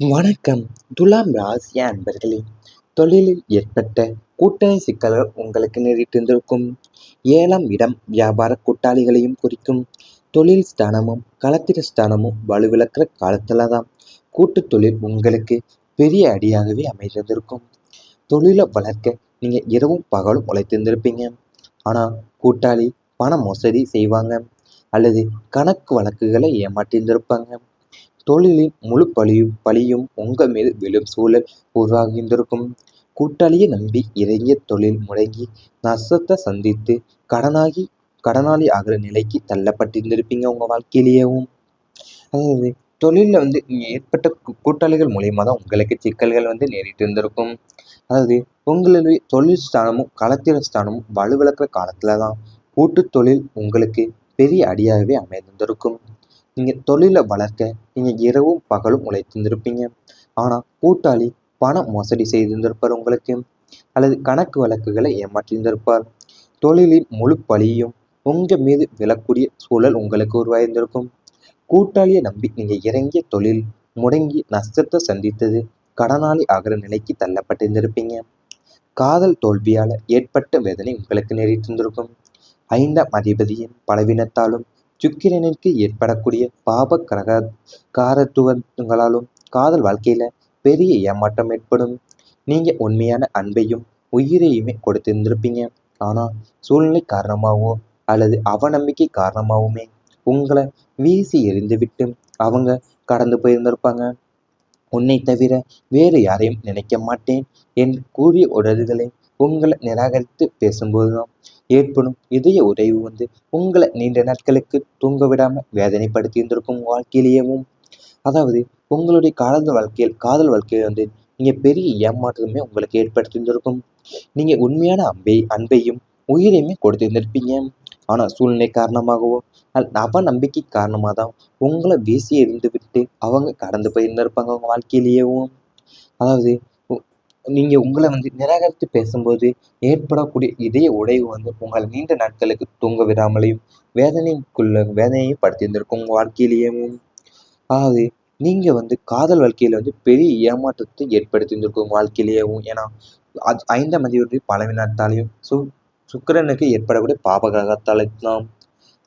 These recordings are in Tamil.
வணக்கம். துலாம் ராசி அன்பர்களே, தொழிலில் ஏற்பட்ட கூட்டணி சிக்கல்கள் உங்களுக்கு நேரிட்டிருந்திருக்கும். 7ஆம் இடம் வியாபார கூட்டாளிகளையும் குறிக்கும். தொழில் ஸ்தானமும் களத்திர ஸ்தானமும் வலுவிழக்கிற காலத்துலதான் கூட்டு தொழில் உங்களுக்கு பெரிய அடியாகவே அமைந்திருந்திருக்கும். தொழிலை வளர்க்க நீங்க இரவும் பகலும் உழைத்திருந்திருப்பீங்க. ஆனா கூட்டாளி பண மோசடி செய்வாங்க அல்லது கணக்கு வழக்குகளை ஏமாற்றியிருந்திருப்பாங்க. தொழிலின் முழு பழியும் உங்க மீது விழும் சூழல் உருவாகியிருந்திருக்கும். கூட்டாளியை நம்பி இறங்கிய தொழில் முடங்கி நஷ்டத்தை சந்தித்து கடனாளி ஆகிற நிலைக்கு தள்ளப்பட்டிருந்திருப்பீங்க உங்க வாழ்க்கையிலேயும். அதாவது தொழிலில் ஏற்பட்ட கூட்டாளிகள் மூலியமா தான் உங்களுக்கு சிக்கல்கள் நேரிட்டு இருந்திருக்கும். அதாவது உங்களுடைய தொழில் ஸ்தானமும் களத்திர ஸ்தானமும் வலுவிழக்கிற காலத்துல தான் கூட்டு தொழில் உங்களுக்கு பெரிய அடியாகவே அமைந்திருந்திருக்கும். நீங்க தொழிலை வளர்க்க நீங்க இரவும் பகலும் உழைத்திருந்திருப்பீங்க. ஆனா கூட்டாளி பண மோசடி செய்திருந்திருப்பார் உங்களுக்கு, அல்லது கணக்கு வழக்குகளை ஏமாற்றியிருந்திருப்பார். தொழிலின் முழு பழியும் உங்க மீது விழக்கூடிய சூழல் உங்களுக்கு உருவாயிருந்திருக்கும். கூட்டாளியை நம்பி நீங்க இறங்கிய தொழில் முடங்கி நஷ்டத்தை சந்தித்தது, கடனாளி ஆகிற நிலைக்கு தள்ளப்பட்டிருந்திருப்பீங்க. காதல் தோல்வியால ஏற்பட்ட வேதனை உங்களுக்கு நேரிட்டிருந்திருக்கும். 5ஆம் அதிபதியின் பலவீனத்தாலும் சுக்கிரனுக்கு ஏற்படக்கூடிய பாப காரத்துவங்களாலும் காதல் வாழ்க்கையில பெரிய ஏமாற்றம் ஏற்படும். நீங்க உண்மையான அன்பையும் உயிரையுமே கொடுத்திருந்திருப்பீங்க. ஆனா சூழ்நிலை காரணமாகவோ அல்லது அவநம்பிக்கை காரணமாகவுமே உங்களை வீசி எறிந்துவிட்டு அவங்க கடந்து போயிருந்திருப்பாங்க. உன்னை தவிர வேறு யாரையும் நினைக்க மாட்டேன் என்று கூறிய உடல்களை உங்களை நிராகரித்து பேசும்போதுதான் ஏற்படும் இதய உடைவு உங்களை நீண்ட நாட்களுக்கு தூங்க விடாம வேதனைப்படுத்தி இருந்திருக்கும் வாழ்க்கையிலேயும். அதாவது உங்களுடைய காதல் வாழ்க்கையில் நீங்க பெரிய ஏமாற்றமே உங்களுக்கு ஏற்படுத்தியிருந்திருக்கும். நீங்க உண்மையான அன்பையும் உயிரையுமே கொடுத்திருந்திருப்பீங்க. ஆனா சூழ்நிலை காரணமாகவோ அவநம்பிக்கை காரணமாக தான் உங்களை வீசி எறிந்து விட்டு அவங்க கடந்து போயிருந்திருப்பாங்க உங்க வாழ்க்கையிலேயும். அதாவது நீங்க உங்களை நிராகரித்து பேசும்போது ஏற்படக்கூடிய இதய உடைவு உங்களை நீண்ட நாட்களுக்கு தூங்க விடாமலையும் வேதனையும் படுத்தியிருந்திருக்கும் உங்க வாழ்க்கையிலேயும். அதாவது நீங்க காதல் வாழ்க்கையில பெரிய ஏமாற்றத்தை ஏற்படுத்தியிருந்திருக்கும் உங்க வாழ்க்கையிலேயும். ஏன்னா 5ஆம் அதிபதியுடைய பலவீனத்தாலையும் சுக்கிரனுக்கு ஏற்படக்கூடிய பாபகிரகத்தாலும்.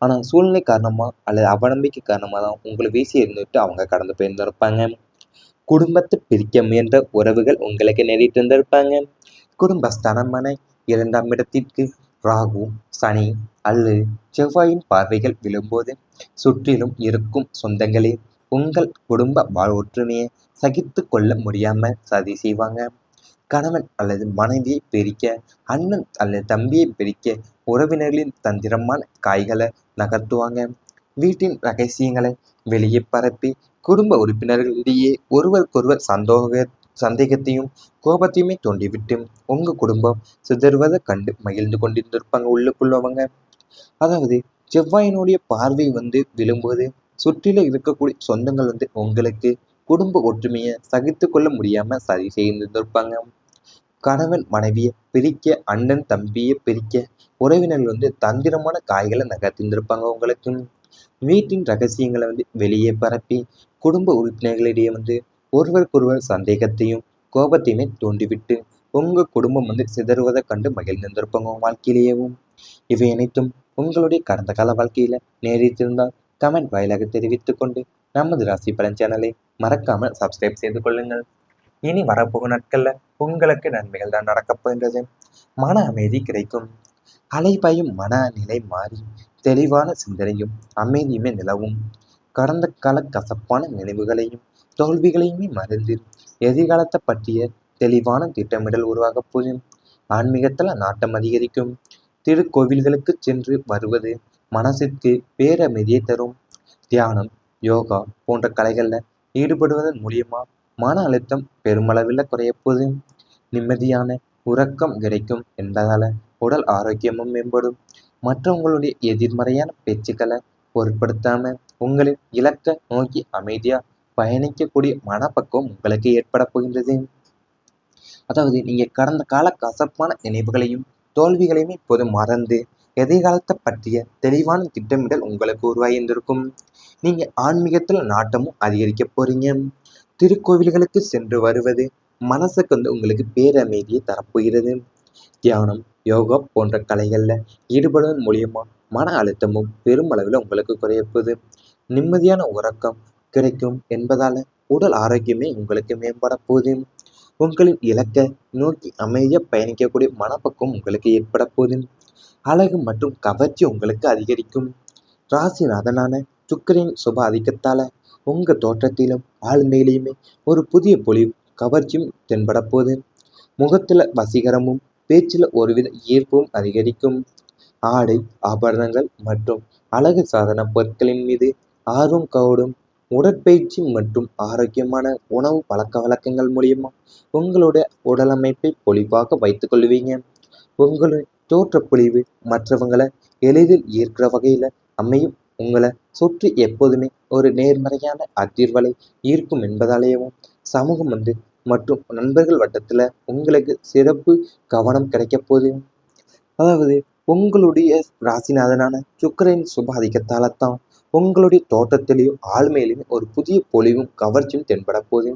ஆனா சூழ்நிலை காரணமா அல்லது அவநம்பிக்கை காரணமா தான் உங்களை வீசி இருந்துட்டு அவங்க கடந்து போயிருந்திருப்பாங்க. குடும்பத்தை பிரிக்க முயன்ற உறவுகள் உங்களுக்கு நேரிட்டிருந்திருப்பாங்க. குடும்பஸ்தானமான 2ஆம் இடத்திற்கு ராகு, சனி அல்லது செவ்வாயின் பார்வைகள் விழும்போது சுற்றிலும் இருக்கும் சொந்தங்களே உங்கள் குடும்ப ஒற்றுமையை சகித்து கொள்ள முடியாம சதி செய்வாங்க. கணவன் அல்லது மனைவியை பிரிக்க, அண்ணன் அல்லது தம்பியை பிரிக்க உறவினர்களின் தந்திரமான காய்களை நகர்த்துவாங்க. வீட்டின் ரகசியங்களை வெளியே பரப்பி குடும்ப உறுப்பினர்களிடையே ஒருவருக்கொருவர் சந்தேகத்தையும் கோபத்தையுமே தோண்டிவிட்டு உங்க குடும்பம் சிதறுவதை கண்டு மகிழ்ந்து கொண்டிருந்திருப்பாங்க உள்ளுக்குள்ளவங்க. அதாவது செவ்வாயினுடைய பார்வை விழும்போது சுற்றில இருக்கக்கூடிய சொந்தங்கள் உங்களுக்கு குடும்ப ஒற்றுமையை சகித்து கொள்ள முடியாம சதி செய்திருந்திருப்பாங்க. கணவன் மனைவியை பிரிக்க, அண்ணன் தம்பியை பிரிக்க உறவினர்கள் தந்திரமான காய்களை நகர்த்திருந்திருப்பாங்க உங்களுக்கு. வீட்டின் ரகசியங்களை வெளியே பரப்பி குடும்ப உறுப்பினர்களிடையே ஒருவருக்கொருவர் சந்தேகத்தையும் கோபத்தையுமே தூண்டிவிட்டு உங்க குடும்பம் சிதறுவதை கண்டு மகிழ்ந்திருந்திருப்பாங்க உங்க வாழ்க்கையிலேயும். இவை அனைத்தும் உங்களுடைய கடந்த கால வாழ்க்கையில நேரிட்டிருந்தால் கமெண்ட் வாயிலாக தெரிவித்துக் கொண்டு நமது ராசி பலன் சேனலை மறக்காமல் சப்ஸ்கிரைப் செய்து கொள்ளுங்கள். இனி வரப்போகும் நாட்கள்ல உங்களுக்கு நன்மைகள் தான் நடக்கப் போகின்றது. மன அமைதி கிடைக்கும். அலைபாயும் மனநிலை மாறி தெளிவான சிந்தனையும் அமைதியுமே நிலவும். கடந்த கால கசப்பான நினைவுகளையும் தோல்விகளையுமே மறந்து எதிர்காலத்தை பற்றிய தெளிவான திட்டமிடல் உருவாகப் போதும். ஆன்மீகத்துல நாட்டம் அதிகரிக்கும். திருக்கோவில்களுக்கு சென்று வருவது மனசிற்கு பேரமைதியை தரும். தியானம், யோகா போன்ற கலைகள்ல ஈடுபடுவதன் மூலியமா மன அழுத்தம் பெருமளவில் குறைய போது. நிம்மதியான உறக்கம் கிடைக்கும் என்பதால உடல் ஆரோக்கியமும் மேம்படும். மற்றவங்களுடைய எதிர்மறையான பேச்சுக்களை பொருட்படுத்தாம உங்களின் இலக்கை நோக்கி அமைதியா பயணிக்கக்கூடிய மனப்பக்குவம் உங்களுக்கு ஏற்பட போகின்றது. அதாவது நீங்க கடந்த கால கசப்பான நினைவுகளையும் தோல்விகளையுமே இப்போது மறந்து எதிர்காலத்தை பற்றிய தெளிவான திட்டமிடல் உங்களுக்கு உருவாகியிருந்திருக்கும். நீங்க ஆன்மீகத்துல நாட்டமும் அதிகரிக்க போறீங்க. திருக்கோவில்களுக்கு சென்று வருவது மனசுக்கு உங்களுக்கு பேரமைதியை தரப்போகிறது. தியானம், யோகா போன்ற கலைகள்ல ஈடுபடுவதன் மூலியமா மன அழுத்தமும் பெருமளவில் உங்களுக்கு குறையப்போகுது. நிம்மதியான உறக்கம் கிடைக்கும் என்பதால உடல் ஆரோக்கியமே உங்களுக்கு மேம்பட போகுது. உங்களின் இலக்கை நோக்கி அமைதியா பயணிக்கக்கூடிய மனப்பக்குவம் உங்களுக்கு ஏற்பட போகுது. அழகு மற்றும் கவர்ச்சி உங்களுக்கு அதிகரிக்கும். ராசிநாதனான சுக்கிரனின் சுப ஆதிக்கத்தால உங்க தோற்றத்திலும் ஆளுமையிலுமே ஒரு புதிய பொலிவு கவர்ச்சியும் தென்பட போகுது. முகத்துல வசீகரமும் பேச்சுல ஒருவித ஈர்ப்பும் அதிகரிக்கும். ஆடை, ஆபரணங்கள் மற்றும் அழகு சாதன பொருட்களின் மீது ஆர்வம் கவரும். உடற்பயிற்சி மற்றும் ஆரோக்கியமான உணவு பழக்க வழக்கங்கள் மூலியமா உங்களுடைய உடலமைப்பை பொலிவாக வைத்துக் கொள்வீங்க. உங்களுடைய தோற்றப்பொழிவு மற்றவங்களை எளிதில் ஈர்க்கிற வகையில அமையும். உங்களை சுற்றி எப்போதுமே ஒரு நேர்மறையான அதிர்வலை ஈர்க்கும் என்பதாலேயும் சமூகம் மற்றும் நண்பர்கள் வட்டத்துல உங்களுக்கு சிறப்பு கவனம் கிடைக்க போகுது. அதாவது உங்களுடைய ராசிநாதனான சுக்கிரனின் சுப ஆதிக்கத்தால்தான் உங்களுடைய தோட்டத்திலையும் ஆளுமையிலையும் ஒரு புதிய பொலிவும் கவர்ச்சியும் தென்பட போகுது.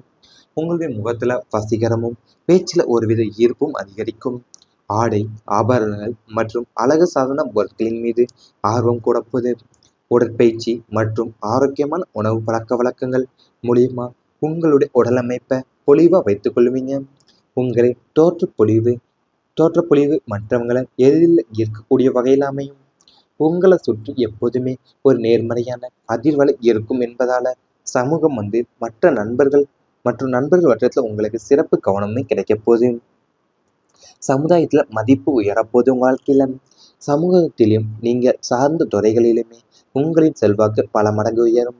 உங்களுடைய முகத்துல வசீகரமும் பேச்சுல ஒருவித ஈர்ப்பும் அதிகரிக்கும். ஆடை, ஆபரணங்கள் மற்றும் அழகு சாதன பொருட்களின் மீது ஆர்வம் கூட போகுது. உடற்பயிற்சி மற்றும் ஆரோக்கியமான உணவு பழக்க வழக்கங்கள் மூலியமா உங்களுடைய உடலமைப்பை பொலிவா வைத்துக் கொள்வீங்க. உங்களை தோற்றப்பொழிவு மற்றவங்களை எளிதில் ஈர்க்கக்கூடிய வகையில் அமையும். உங்களை சுற்றி எப்போதுமே ஒரு நேர்மறையான அதிர்வலை இருக்கும் என்பதால சமூகம் மற்றும் நண்பர்கள் வட்டத்துல உங்களுக்கு சிறப்பு கவனமே கிடைக்க போகுது. சமுதாயத்துல மதிப்பு உயரப்போது. உங்க வாழ்க்கையில சமூகத்திலும் நீங்க சார்ந்த துறைகளிலுமே உங்களின் செல்வாக்கு பல மடங்கு உயரும்.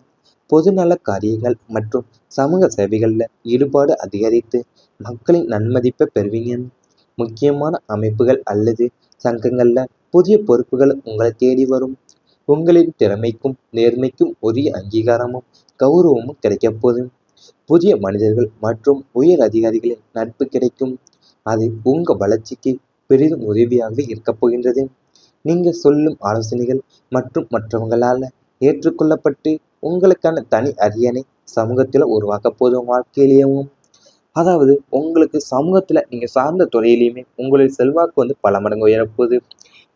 பொதுநல காரியங்கள் மற்றும் சமூக சேவைகள்ல ஈடுபாடு அதிகரித்து மக்களின் நன்மதிப்பை பெறுவீங்க. முக்கியமான அமைப்புகள் அல்லது சங்கங்கள்ல புதிய பொறுப்புகள் உங்களை தேடி வரும். உங்களின் திறமைக்கும் நேர்மைக்கும் உரிய அங்கீகாரமும் கௌரவமும் கிடைக்க போதும். புதிய மனிதர்கள் மற்றும் உயர் அதிகாரிகளின் நட்பு கிடைக்கும். அது உங்க வளர்ச்சிக்கு பெரிதும் உதவியாக இருக்கப் போகின்றது. நீங்க சொல்லும் ஆலோசனைகள் மற்றும் மற்றவங்களால ஏற்றுக்கொள்ளப்பட்டு உங்களுக்கான தனி அரியணை சமூகத்துல உருவாக்க போதும். வாழ்க்கையிலேயும் அதாவது உங்களுக்கு சமூகத்துல நீங்க சார்ந்த துறையிலையுமே உங்களுடைய செல்வாக்கு பல மடங்கு உயரப்போகுது.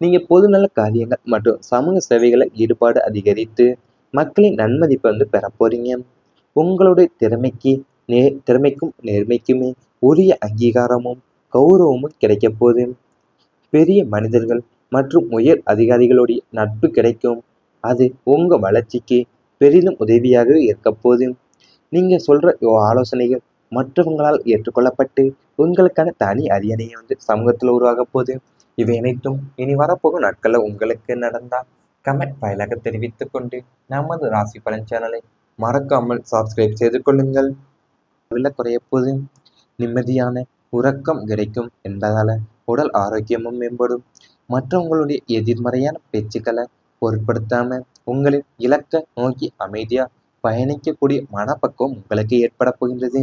நீங்க பொதுநல காரியங்கள் மற்றும் சமூக சேவைகளை ஈடுபாடு அதிகரித்து மக்களின் நன்மதிப்பை பெற போறீங்க. உங்களுடைய திறமைக்கும் நேர்மைக்குமே உரிய அங்கீகாரமும் கௌரவமும் கிடைக்க போகுது. பெரிய மனிதர்கள் மற்றும் உயர் அதிகாரிகளுடைய நட்பு கிடைக்கும். அது உங்க வளர்ச்சிக்கு பெரிதும் உதவியாக இருக்க போகுது. நீங்க சொல்ற ஆலோசனைகள் மற்றவங்களால் ஏற்றுக்கொள்ளப்பட்டு உங்களுக்கான தனி அரியணையை சமூகத்துல உருவாக போகுது. இவை அனைத்தும் இனி வரப்போகும் நாட்கள்ல உங்களுக்கு நடந்தால் கமெண்ட் வாயிலாக தெரிவித்துக் கொண்டு நமது ராசி பலன் சேனலை மறக்காமல் சப்ஸ்கிரைப் செய்து கொள்ளுங்கள். குறைய போது நிம்மதியான உறக்கம் கிடைக்கும் என்பதால உடல் ஆரோக்கியமும் மேம்படும். மற்றவங்களுடைய எதிர்மறையான பேச்சுக்களை பொருட்படுத்தாம உங்களின் இலக்கை நோக்கி அமைதியா பயணிக்கக்கூடிய மனப்பக்குவம் உங்களுக்கு ஏற்பட போகின்றது.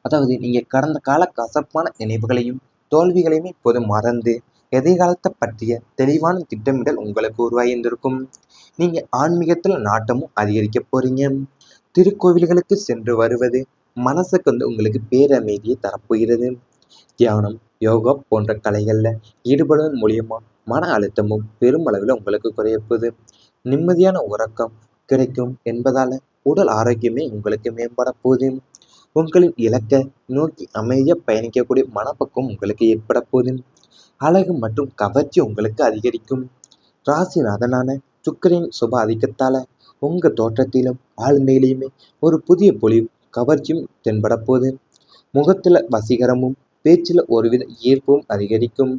அதாவது நீங்க கடந்த கால கசப்பான நினைவுகளையும் தோல்விகளையுமே இப்போது மறந்து எதிர்காலத்தை பற்றிய தெளிவான திட்டமிடல் உங்களுக்கு உருவாகியிருந்திருக்கும். நீங்க ஆன்மீகத்துல நாட்டமும் அதிகரிக்க போறீங்க. திருக்கோவில்களுக்கு சென்று வருவது மனசுக்கு உங்களுக்கு பேரமைதியை தரப்போகிறது. தியானம், யோகா போன்ற கலைகள்ல ஈடுபடுவதன் மூலியமா மன அழுத்தமும் பெருமளவில் உங்களுக்கு குறையப்போகுது. நிம்மதியான உறக்கம் கிடைக்கும் என்பதால உடல் ஆரோக்கியமே உங்களுக்கு மேம்பட போகுது. உங்களின் இலக்கை நோக்கி அமைதியா பயணிக்கக்கூடிய மனப்பக்குவம் உங்களுக்கு ஏற்பட போகுது. அழகு மற்றும் கவர்ச்சி உங்களுக்கு அதிகரிக்கும். ராசிநாதனான சுக்கிரனின் சுப ஆதிக்கத்தால உங்க தோற்றத்திலும் ஆளுமையிலுமே ஒரு புதிய பொலிவு கவர்ச்சியும் தென்பட போகுது. முகத்துல வசீகரமும் பேச்சுல ஒருவித ஈர்ப்பும் அதிகரிக்கும்.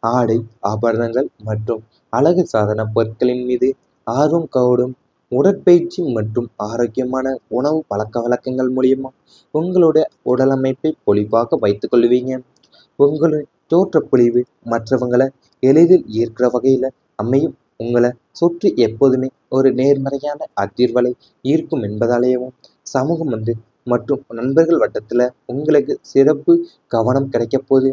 ஆடை, ஆபரணங்கள் மற்றும் அழகு சாதன பொருட்களின் மீது ஆர்வம் கவரும். உடற்பயிற்சி மற்றும் ஆரோக்கியமான உணவு பழக்க வழக்கங்கள் மூலியமா உங்களுடைய உடலமைப்பை பொலிவாக வைத்துக் கொள்வீங்க. உங்களுடைய தோற்றப்பொழிவு மற்றவங்களை எளிதில் ஈர்க்கிற வகையில அமையும். உங்களை சுற்றி எப்போதுமே ஒரு நேர்மறையான அதிர்வலை ஈர்க்கும் என்பதாலேயும் சமூகம் மற்றும் நண்பர்கள் வட்டத்துல உங்களுக்கு சிறப்பு கவனம் கிடைக்க போகுது.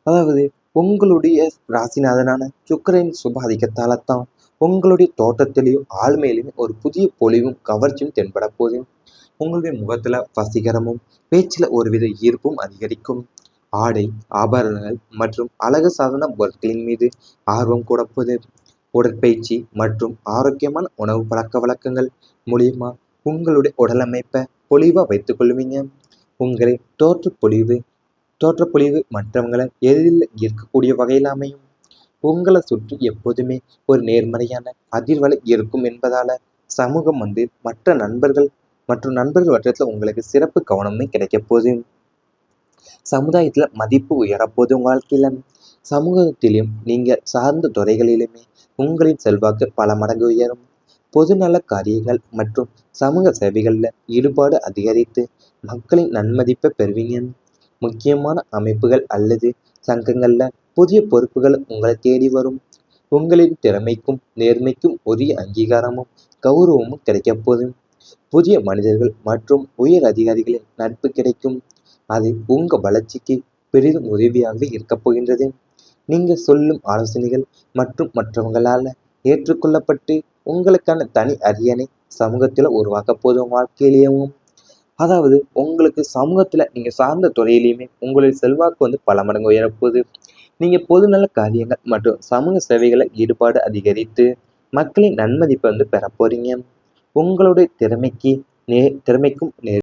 அதாவது உங்களுடைய ராசிநாதனான சுக்கிரனின் சுப ஆதிக்கத்தால்தான் உங்களுடைய தோட்டத்திலையும் ஆளுமையிலையும் ஒரு புதிய பொலிவும் கவர்ச்சியும் தென்பட போகுது. உங்களுடைய முகத்துல வசீகரமும் பேச்சில் ஒருவித ஈர்ப்பும் அதிகரிக்கும். ஆடை ஆபரணங்கள் மற்றும் அழகு சாதன பொருட்களின் மீது ஆர்வம் கூடப்போது. உடற்பயிற்சி மற்றும் ஆரோக்கியமான உணவு பழக்க வழக்கங்கள் மூலியமா உங்களுடைய உடலமைப்பை பொலிவா வைத்துக் கொள்வீங்க. உங்களை தோற்றப்பொழிவு மற்றவங்களை எளிதில் ஈர்க்கக்கூடிய வகையில் அமையும். உங்களை சுற்றி எப்போதுமே ஒரு நேர்மறையான அதிர்வலை இருக்கும் என்பதால சமூகம் மற்றும் நண்பர்கள் வட்டத்துல உங்களுக்கு சிறப்பு கவனமே கிடைக்க போகுது. சமுதாயத்துல மதிப்பு உயரப்போது. உங்க வாழ்க்கையில சமூகத்திலும் நீங்க சார்ந்த துறைகளிலுமே உங்களின் செல்வாக்கு பல மடங்கு உயரும். பொதுநல காரியங்கள் மற்றும் சமூக சேவைகள்ல ஈடுபாடு அதிகரித்து மக்களின் நன்மதிப்பை பெறுவீங்க. முக்கியமான அமைப்புகள் அல்லது சங்கங்கள்ல புதிய பொறுப்புகள் உங்களை தேடி வரும். உங்களின் திறமைக்கும் நேர்மைக்கும் உரிய அங்கீகாரமும் கௌரவமும் கிடைக்க போதும். புதிய மனிதர்கள் மற்றும் உயர் அதிகாரிகளின் நட்பு கிடைக்கும். அது உங்க வளர்ச்சிக்கு பெரிதும் உதவியாக இருக்கப் போகின்றது. நீங்க சொல்லும் ஆலோசனைகள் மற்றவங்களால ஏற்றுக்கொள்ளப்பட்டு உங்களுக்கான தனி அரியணை சமூகத்துல உருவாக்க போதும். வாழ்க்கையிலேயும் அதாவது உங்களுக்கு சமூகத்துல நீங்க சார்ந்த துறையிலையுமே உங்களுடைய செல்வாக்கு பல மடங்கு உயரப்போகுது. நீங்க பொதுநல காரியங்கள் மற்றும் சமூக சேவைகளை ஈடுபாடு அதிகரித்து மக்களின் நன்மதிப்பை பெற போறீங்க. உங்களுடைய திறமைக்கும்